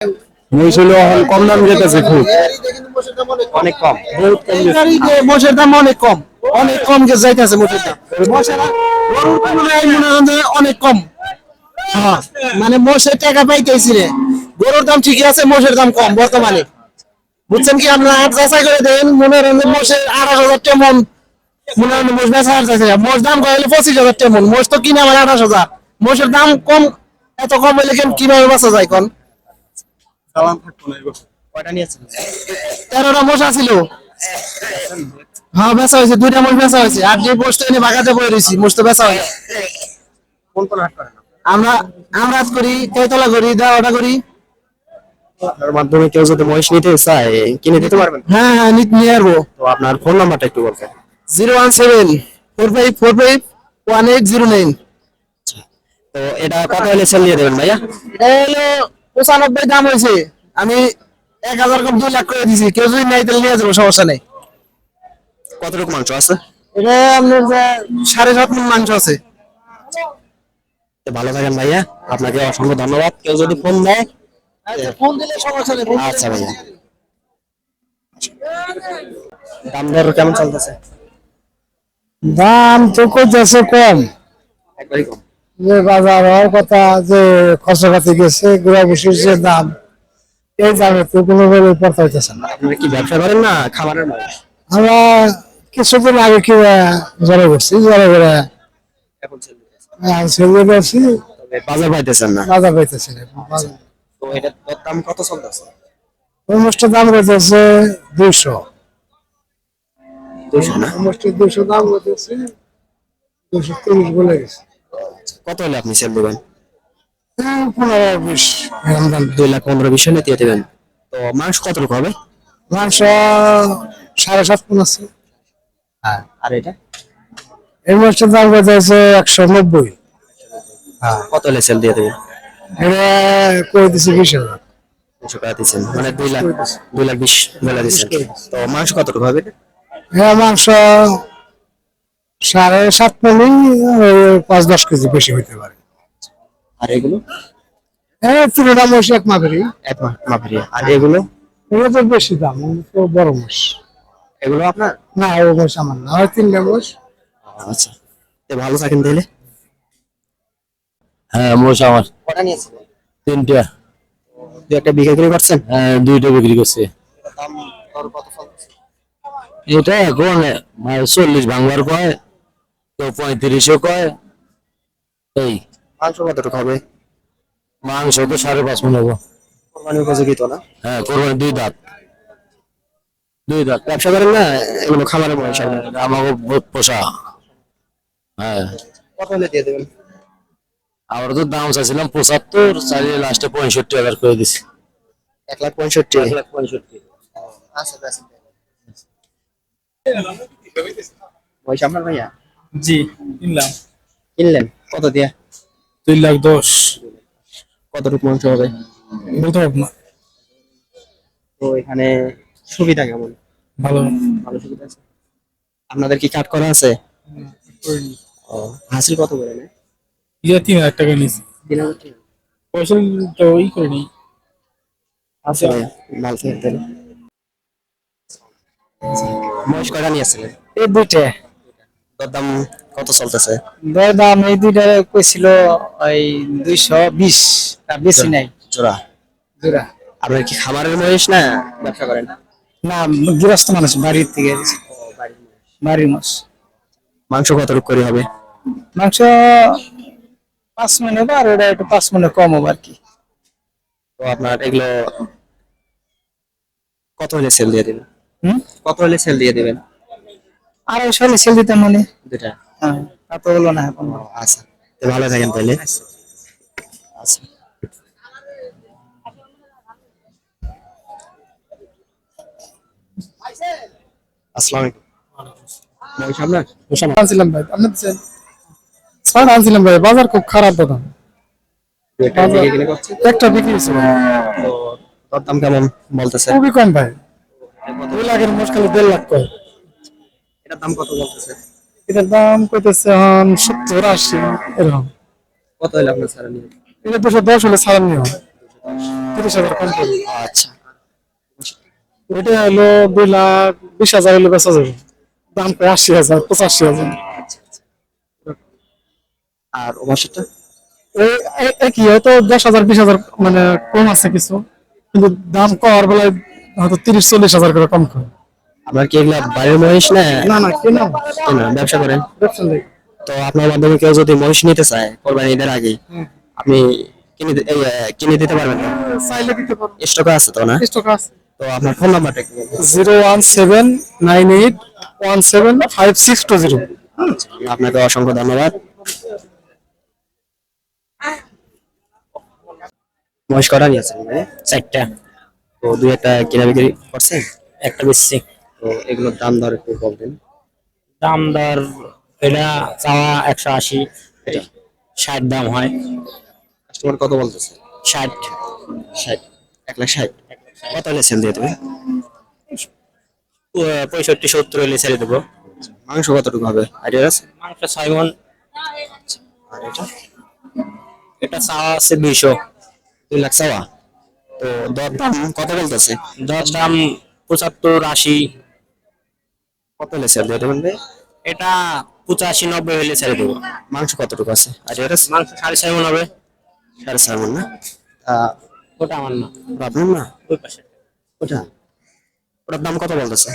মহিষ হলো এখন কম দাম যেতেছে খুব, অনেক কম। বহুত কম গেছে। মোষের দাম অনেক কম, অনেক কম যাইতেছে মোষের দাম। গরুর তুলনায় মনে করেন যে অনেক কম। হ্যাঁ, মানে মোষের টাকা পাইতেছি রে, গরুর দাম ঠিকই আছে, মোষের দাম কম বর্তমানে। বুঝছেন কি, আপনারা হাট যাচাই করে দেন, মনে করেন যে মোষের 28,000 টাকা মন, মনে করেন মোষ বেচা হারতেছে, মোষ দাম কইলে 25,000 টাকা মন, মোষ তো কিনে আমার 28,000, মোষের দাম কম, এত কম হইলে কিভাবে বেচা যায় কোন? চালান থাকতো না এবার। কয়টা নিয়েছেন? 13টা মোষ আছিল। হ্যাঁ বেচা হয়েছে, 2টা মোষ বেচা হয়েছে, আর যে মোষটা এনে বাগাতে বয়ে রয়েছি মোষ তো বেচা হয়। কোন কোন হাট করেন? আমরা আমরা করি, তেতলা করি, দেওয়াটা করি। আপনার মাধ্যমে কেউ যদি মহিষ নিতে চায় কিনে দিতে পারবেন? হ্যাঁ হ্যাঁ, নিয়ে আসবো। তো আপনার ফোন নাম্বারটা একটু বলবেন। 01745451809। তো এটা কত হলে সেল দিয়ে দেবেন ভাইয়া? এটা হলো 95 দাম হয়েছে, আমি 1,000 কম 2 লাখ করে দিছি, কেউ যদি নাই তাহলে নিয়ে যাবো, সমস্যা নেই। কতটুকু মাংস আছে? এটা আপনার 7.5 মণ মাংস আছে। তো ভালো থাকেন ভাইয়া, আপনাকে অসংখ্য ধন্যবাদ। কেউ যদি ফোন দেয়, আচ্ছা, ফোন দিলে সমস্যা নেই। আচ্ছা ভাইয়া। দাম দর কেমন চলতেছে? দাম তো করতেছে কম, একবারই কম। যে বাজার হওয়ার কথা, যে খরচাপাতি গেছে, গুড়া বসির যে দাম, এই দামে তো কোনোভাবে পড়তে হইতেছে না। আপনারা কি ব্যবসা করেন না খামারের মানুষ? আমরা কিছুদিন আগে কি জড়ো করছি, জড়ো করে এখন সেল দিতেছেন, সেগুলো করছি, তবে বাজার পাইতেছেন না। বাজার পাইতেছি না। বাজার তো এটার দাম কত চলতেছে? ওই মাছটার দাম করতেছে 200। 200 না? মাছটার 200 দাম করতেছে, 230 বলে গেছে। কত হলে আপনি সেল দিবেন? 15-20 এরকম দাম। 2,15,20 হলে দিয়ে দেবেন। তো মাংস কতটুকু হবে? মাংস 7.5 মণ আছে। হ্যাঁ। আর এটা এই মাছটার দাম করতেছে 190। কত হলে সেল দিয়ে দেবেন? এটা করে দিচ্ছে 20,000। 200 টাকা দিচ্ছেন, মানে 2,20,000 বলে দিচ্ছেন। তো মাংস কতটুকু হবে? হ্যাঁ, মাংস 7.5 মণ, 5-10 কেজি বেশি হইতে পারে। আর এগুলো? হ্যাঁ, 3টা মাছ এক মাপেরই। এক মাপের। আর এগুলো? এগুলো তো বেশি দাম, এগুলো তো বড় মাছ। এগুলো আপনার? না, ও মাছ আমার না, হয় 3টা মাছ। আচ্ছা, তো ভালো থাকেন তাহলে। হ্যাঁ মোষ আমার কটা নিয়েছেন? 3টা। দু একটা বিক্রি করছেন? হ্যাঁ 2টা বিক্রি করছে। দাম দর কত চলতেছে? এটা এখন 40 ভাঙবার কয়, কেউ 35ও কয়। এই মাংস কতটুকু হবে? মাংস তো 5.5 মণ হবো। কোরবানি উপযোগী তো না? হ্যাঁ কোরবানি 2 দাঁত, 2 দাঁত। ব্যবসা করেন না এগুলো খামারের মহিষ? আমাকে পোষা। হ্যাঁ, কত হলে দিয়ে দেবেন? আমরা তো দাম চাইছিলাম 75, চাইলে লাস্টে 65,000 করে দিছি। 1,65,000। 1,65,000। আচ্ছা আচ্ছা। মহিষ আপনার ভাইয়া? জি, কিনলাম কিনলেন কত দিয়ে? 2,10,000। কতটুকু মাংস হবে? বলতে পারবো না। তো এখানে সুবিধা কেমন? ভালো ভালো সুবিধা আছে। আপনাদের কি কাট করা আছে? ও, হাসিল কত করে নেয়? 3,000 টাকা নিয়েছি। 3,000 টাকা। পয়সা তো করে নি। আচ্ছা ভাইয়া, ভালো থাকেন তাহলে। মহিষ কয়টা নিয়েছিলেন? এই 2টা। তোর দাম কত চলতেছে? দাম এই 2টা কইছিল ওই 220, তা বেশি নাই। জোড়া? জোড়া আপনার কি খামারের মহিষ না ব্যবসা করেন? না, গৃহস্থ মানুষ, বাড়ির থেকে এনেছি। বাড়ির মাছ। মাংস কতটুকু করে হবে? মাংস 5 মণ হবে, আর ওটা একটু 5 মণ কম হবে আর কি। তো আপনার এগুলো কত হলে সেল দিয়ে দিবেন? কত হলে সেল দিয়ে দিবেন? 250 হলে সেল দিতাম মানে। দুটা? হ্যাঁ, তা তো হলো না এখন। আচ্ছা, তো ভালো থাকেন তাহলে। আচ্ছা। আসসালামু আলাইকুম। মহিষ আপনার? আনছিলাম ভাই, আপনি দিচ্ছেন? স্যার আনছিলাম ভাই, বাজার খুব খারাপ দাদা। একটা বিক্রি করছে? একটা বিক্রি হয়েছে ভাই। তো তোর দাম কেমন বলতেছে? খুবই কম ভাই, 2 লাখের মোষ খালি 1.5 লাখ কয়। এটার দাম কত বলতেছে? এটার দাম কইতেছে এখন 70-80 এরকম। কত হলে আপনার ছাড়া নিয়ে? এটা 210 হলে ছাড়া নিয়ে হয়। 30,000 কম করে। আচ্ছা, ওইটা হলো 2,20,000 হলে বেচা যাবে। দাম প্রায় 80,000, 85,000। আর ও বাসাটা একই হয়তো 10,000, 20,000 মানে কম আছে কিছু, কিন্তু দাম কমার বেলায় হয়তো 30-40,000 করে কম করে। আপনার কি এগুলা বাড়ির মহিষ না না না কেনা কেনা ব্যবসা করেন? ব্যবসা নেই। তো আপনার মাধ্যমে কেউ যদি মহিষ নিতে চায় কোরবানি ঈদের আগে, আপনি কিনে দিতে পারবেন না? চাইলে দিতে পারবো, স্টকে আছে তো না? স্টক আছে। তো আপনার ফোন নাম্বারটা একটু বলবেন। 01798175620। আপনাকে অসংখ্য ধন্যবাদ। মহিষ কটা নিয়েছেন ভাই? 4টা। তো দুই একটা কিনা বিক্রি করছেন? একটা বেচছি। তো এগুলোর দাম দর একটু বলবেন। দাম দর এটা চাওয়া 180, এটা 60 দাম হয়। কাস্টমার কত বলতেছে? 60, 60, 1,60,000। কত হলে সেল দিয়ে দেবে? 65-70 হলে ছেড়ে দেবো। মাংস কতটুকু হবে আইডিয়া আছে? মাংস 6 মণ। আর এটা এটা চাওয়া আছে 200। 2,00,000 চাওয়া। তো দর দাম কত বলতেছে? দর দাম 75-80। কত হলে সেল দিয়ে দেবেন ভাই? এটা 85-90 হলে ছেড়ে দেবো। মাংস কতটুকু আছে আইডিয়া আছে? মাংস 6.5 মণ হবে। 4.5 মণ না? ওটা আমার না, ওটা আপনার না? ওই পাশে। ওটা ওটার দাম কত বলতেছে?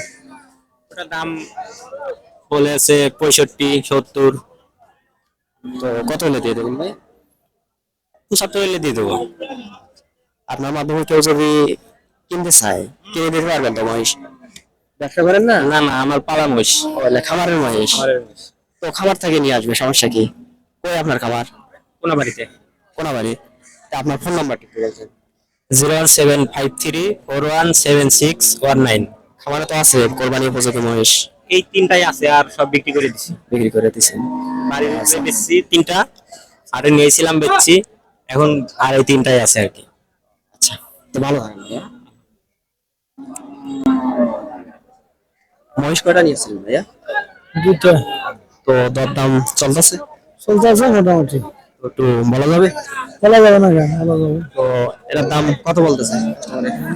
ওটার দাম বলেছে 65-70। তো কত হলে দিয়ে দেবেন ভাই? 75 হলে দিয়ে দেবো। আপনার মাধ্যমে কেউ যদি কিনতে চায় কিনে দিতে পারবেন তো মহিষ? ব্যবসা করেন না? না না, আমার পালা মহিষ। খামারের মহিষ। তো খামার থেকে নিয়ে আসবে, সমস্যা কি? কই আপনার খামার? কোন বাড়িতে? কোনাবাড়ি। তা আপনার ফোন নাম্বারটা একটু বলছেন। 01753417619। খামারে তো আছে কোরবানি উপযোগী মহিষ, এই 3টাই আছে, আর সব বিক্রি করে দিছি। বিক্রি করে দিচ্ছেন? বাড়ির উপরে বেচছি 3টা, আর নিয়েছিলাম বেচছি। এখন আর এই 3টাই আছে আর কি। আচ্ছা, তো ভালো থাকেন ভাইয়া। মহিষ কয়টা নিয়েছেন ভাইয়া? 2টা তো দরদাম চলতেছে, চলতে আছে মোটামুটি। একটু বলা যাবে? বলা যাবে না কেন, বলা যাবে। তো এটার দাম কত বলতেছে?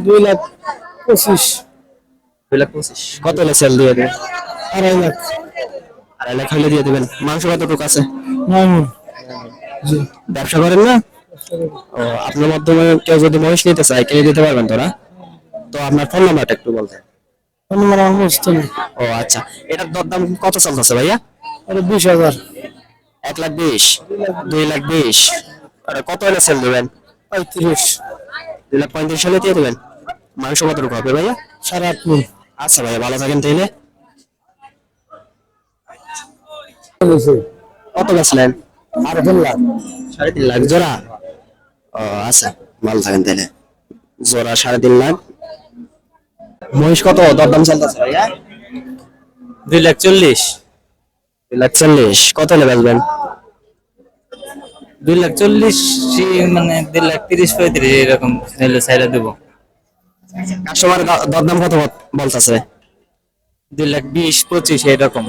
2,25,000। 2,25,000। কত হলে সেল দিয়ে দেবেন? 2,500,000। 2,500,000 হলে দিয়ে দেবেন। মাংস কতটুকু আছে? 9 মণ। জি। ব্যবসা করেন না? ও, আপনার মাধ্যমে কেউ যদি মহিষ নিতে চায় কিনে দিতে পারবেন তোরা? তো আপনার ফোন নাম্বারটা একটু বলতেন। আমার আমার বুঝতে নেই। ও আচ্ছা, এটার দরদাম কত চলতেছে ভাইয়া? এটা 20,000। 1,20,000, 2,20,000। আরে কত হলে সেল দেবেন? 35। 2,35,000 হলে দিয়ে দেবেন। মাংস কতটুকু হবে ভাইয়া? 8.5 মণ। আচ্ছা ভাইয়া, ভালো থাকেন তাইলে। কত বেচলেন? 3.5 লাখ। 3.5 লাখ জোড়া? ও আচ্ছা, ভালো থাকেন তাইলে। জোড়া 3.5 লাখ। মহিষ কত দরদাম চলতেছে ভাইয়া? 240,000। 2,40,000। কত হলে বেচবেন? 240,000 মানে 230,000-35,000 এরকম হলে ছেড়ে দেবো। কাস্টমার দরদাম কত বলতেছে? 220,000-25,000 এরকম।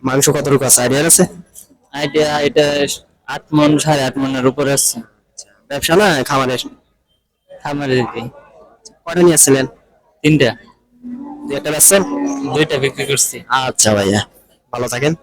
মাংস কতটুকু আছে আইডিয়া আছে? আইডিয়া এটা 8 মণ, 8.5 মণের উপরে আছে। ব্যবসা না খামারের? খামারে দিই। কয়টা নিয়েছিলেন? 3টা। 2 একটা বেচছেন? 2টা বিক্রি করছি। আচ্ছা ভাইয়া, ভালো থাকেন।